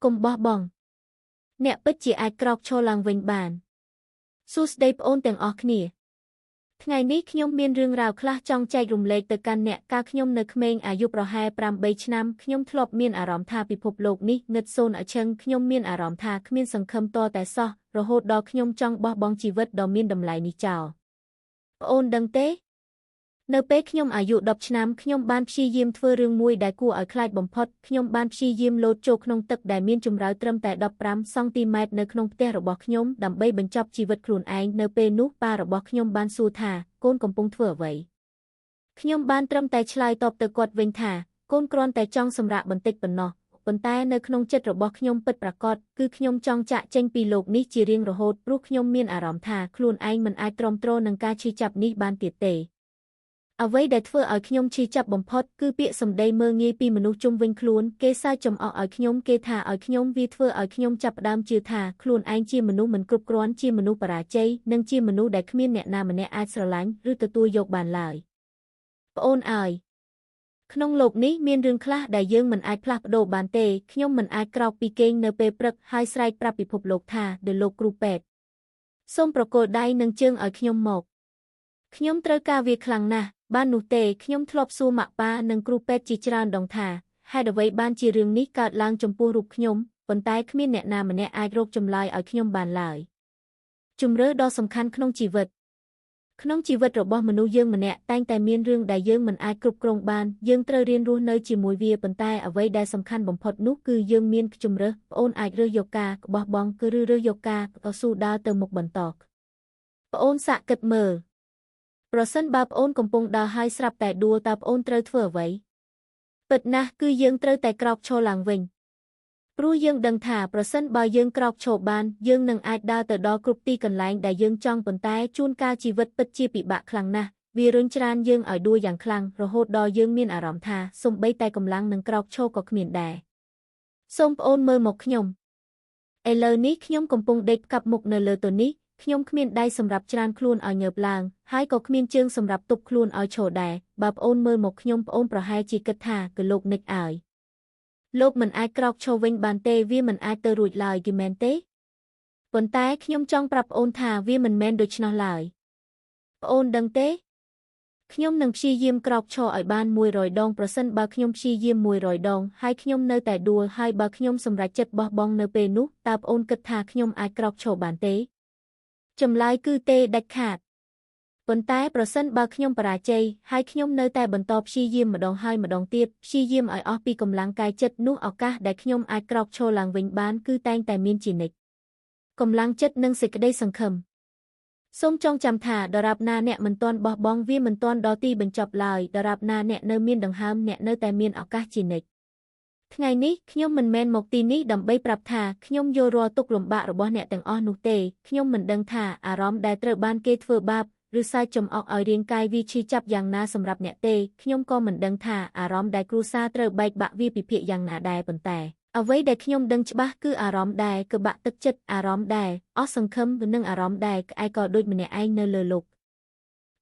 កុំបោះបង់អ្នកពិតជាអាចក្រោកឈរឡើងវិញបានសួស្តីប្អូនទាំងអស់គ្នាថ្ងៃនេះខ្ញុំមានរឿងរ៉ាវខ្លះចង់ចែករំលែកទៅកាន់អ្នកកាលខ្ញុំនៅក្មេងអាយុប្រហែល8ឆ្នាំខ្ញុំធ្លាប់មានអារម្មណ៍ថាពិភពលោកនេះងឹតសូន្យអញ្ចឹងខ្ញុំមានអារម្មណ៍ថាគ្មានសង្ឃឹមតតែសោះរហូតដល់ខ្ញុំចង់បោះបង់ជីវិតដ៏មានតម្លៃនេះចោលប្អូនដឹងទេនៅពេលខ្ញុំអាយុ10ឆ្នាំខ្ញុំបានព្យាយាមធ្វើរឿងមួយដែលគួរឲ្យខ្លាចបំផុតខ្ញុំបានព្យាយាមលោតចូលក្នុងទឹកដែលមានជម្រៅត្រឹមតែ15សង់ទីម៉ែត្រនៅក្នុងផ្ទះរបស់ខ្ញុំដើម្បីបញ្ចប់ជីវិតខ្លួនឯងនៅពេលនោះប៉ារបស់ខ្ញុំបានសួរថាកូនកំពុងធ្វើអ្វីខ្ញុំបានត្រឹមតែឆ្លើយតបទៅគាត់វិញថាកូនគ្រាន់តែចង់សម្រាកបន្តិចប៉ុណ្ណោះប៉ុន្តែនៅក្នុងចិត្តរបស់ខ្ញុំពិតប្រាកដគឺខ្ញុំចង់ចាកចេញពីលោកនេះជារៀងរហូតព្រោះខ្ញុំមានអារម្មណ៍ថាខ្លួនឯងមិនអាចទ្រាំទ្រនឹងការឈឺចាប់នេះបានទៀតទេអ្វីដែលធ្វើឲ្យខ្ញុំឈឺចាប់បំផុតគឺពាក្យសម្ដីមើលងាយពីមនុស្សជុំវិញខ្លួនគេសើចចំអកឲ្យខ្ញុំគេថាឲ្យខ្ញុំវាធ្វើឲ្យខ្ញុំចាប់ផ្ដើមជឿថាខ្លួនឯងជាមនុស្សមិនគ្រប់គ្រាន់ជាមនុស្សបរាជ័យនិងជាមនុស្សដែលគ្មានអ្នកណាម្នាក់អាចស្រឡាញ់ឬទទួលយកបានឡើយប្អូនអើយក្នុងโลกនេះមានរឿងខ្លះដែលយើងមិនអាចផ្លាស់ប្ដូរបានទេខ្ញុំមិនអាចក្រោកពីគេងនៅពេលព្រឹកហើយស្រែកប្រាប់ពិភពលោកថាលោកគ្រូពេទ្យសូមប្រគល់ដៃនិងជើងឲ្យខ្ញុំមកខ្ញុំត្រូវការវាខ្លាំងណាស់បាននោះទេខ្ញុំធ្លាប់សួរម៉ាក់ប៉ានិងគ្រូពេទ្យជាច្រើនដងថាហេតុអ្វីបានជារឿងនេះកើតឡើងចំពោះរូបខ្ញុំប៉ុន្តែគ្មានអ្នកណាម្នាក់អាចរកចម្លើយឲ្យខ្ញុំបានឡើយជម្រើសដ៏សំខាន់ក្នុងជីវិតរបស់មនុស្សយើងម្នាក់តែងតែមានរឿងដែលយើងមិនអាចគ្រប់គ្រងបានយើងត្រូវរៀនរស់នៅជាមួយវាប៉ុន្តែអ្វីដែលសំខាន់បំផុតនោះគឺយើងមានជម្រើសប្អូនអាចរើសយកការក្បោះបង់គឺរើសយកការតស៊ូដើរទៅមុខបន្តប្អូនសាកគិតមើលប្រសិនបើប្អូនកំពុងដើរហើយស្រាប់តែដួលតើប្អូនត្រូវធ្វើអ្វីពិតណាស់គឺយើងត្រូវតែក្រោកឈរឡើងវិញព្រោះយើងដឹងថាប្រសិនបើយើងក្រោកឈរបានយើងនឹងអាចដើរទៅដល់គ្រប់ទីកន្លែងដែលយើងចង់ប៉ុន្តែជួនកាលជីវិតពិតជាពិបាកខ្លាំងណាស់វារុញច្រានយើងឲ្យដួលយ៉ាងខ្លាំងរហូតដល់យើងមានអារម្មណ៍ថាសូម្បីតែកម្លាំងនឹងក្រោកឈរក៏គ្មានដែរសូមប្អូនមើលមកខ្ញុំឥឡូវនេះខ្ញុំកំពុងដេកផ្កាប់មុខនៅលើតុនេះខ្ញុំគ្មានដៃសម្រាប់ច្រានខ្លួនឲ្យងើបឡើងហើយក៏គ្មានជើងសម្រាប់ទប់ខ្លួនឲ្យឈរដែរបើប្អូនមើលមកខ្ញុំប្អូនប្រហែលជាគិតថាគឺលោកនិចអើយលោកមិនអាចក្រោកឈរវិញបានទេវាមិនអាចទៅរួចឡើយគេមែនទេប៉ុន្តែខ្ញុំចង់ប្រាប់ប្អូនថាវាមិនមែនដូច្នោះឡើយប្អូនដឹងទេខ្ញុំនឹងព្យាយាមក្រោកឈរឲ្យបាន100ដងប្រសិនបើខ្ញុំព្យាយាម100ដងហើយខ្ញុំនៅតែដួលហើយបើខ្ញុំសម្រេចចិត្តបោះបង់នៅពេលនោះតើប្អូនគិតថាខ្ញុំអាចក្រោកឈរបានទេចម្លើយគឺទេដាច់ខាតប៉ុន្តែប្រសិនបើខ្ញុំបរាជ័យហើយខ្ញុំនៅតែបន្តព្យាយាមម្ដងហើយម្ដងទៀតព្យាយាមឲ្យអស់ពីកម្លាំងកាយចិត្តនោះឱកាសដែលខ្ញុំអាចក្រោកឈរឡើងវិញបានគឺតែងតែមានជានិច្ចកម្លាំងចិត្តនិងសេចក្តីសង្ឃឹមសូមចងចាំថាដរាបណាអ្នកមិនទាន់បោះបង់វាមិនទាន់ដល់ទីបញ្ចប់ឡើយដរាបណាអ្នកនៅមានដង្ហើមអ្នកនៅតែមានឱកាសជានិច្ចថ្ងៃនេះខ្ញុំមិនមែនមកទីនេះដើម្បីប្រាប់ថាខ្ញុំយល់រាល់ទុក្ខលំបាករបស់អ្នកទាំងអស់នោះទេខ្ញុំមិនដឹងថាអារម្មណ៍ដែលត្រូវបានគេធ្វើបាបឬសើចចំអកឲ្យរាងកាយវាឈឺចាប់យ៉ាងណាសម្រាប់អ្នកទេខ្ញុំក៏មិនដឹងថាអារម្មណ៍ដែលគ្រួសារត្រូវបែកបាក់វាពិភាក្សាយ៉ាងណាដែរប៉ុន្តែអ្វីដែលខ្ញុំដឹងច្បាស់គឺអារម្មណ៍ដែលក្បាក់ទឹកចិត្តអារម្មណ៍ដែលអស់សង្ឃឹមនិងអារម្មណ៍ដែលក្អែកក៏ដូចម្នាក់ឯងនៅលើលោក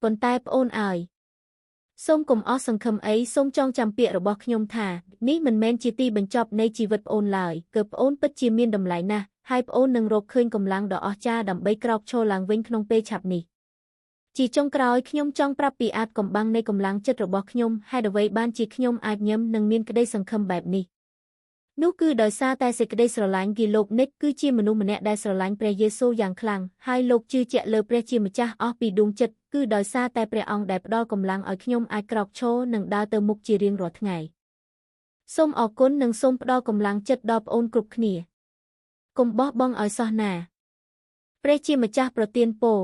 ប៉ុន្តែប្អូនអើយសូមកុំអស់សង្ឃឹមអីសូមចងចាំពាក្យរបស់ខ្ញុំថានេះមិនមែនជាទីបញ្ចប់នៃជីវិតប្អូនឡើយគឺប្អូនពិតជាមានតម្លៃណាស់ហើយប្អូននឹងរកឃើញកម្លាំងដ៏អស្ចារ្យដើម្បីក្រោកឈរឡើងវិញក្នុងពេលឆាប់នេះជាចុងក្រោយខ្ញុំចង់ប្រាប់ពីអាថ៌កំបាំងនៃកម្លាំងចិត្តរបស់ខ្ញុំហេតុអ្វីបានជាខ្ញុំអាចញឹមនិងមានក្តីសង្ឃឹមបែបនេះនោះគឺដោយសារតែសេចក្តីស្រឡាញ់គឺលោកនិចគឺជាមនុស្សម្នាក់ដែលស្រឡាញ់ព្រះយេស៊ូវយ៉ាងខ្លាំងហើយលោកជឿជាក់លើព្រះជាម្ចាស់អស់ពីដួងចិត្តគឺដោយសារតែព្រះអង្គដែលផ្ដល់កម្លាំងឲ្យខ្ញុំអាចក្រោកឈរនិងដើរទៅមុខជារៀងរាល់ថ្ងៃសូមអរគុណនិងសូមផ្ដល់កម្លាំងចិត្តដល់ប្អូនគ្រប់គ្នាកុំបោះបង់ឲ្យសោះណាព្រះជាម្ចាស់ប្រទានពរ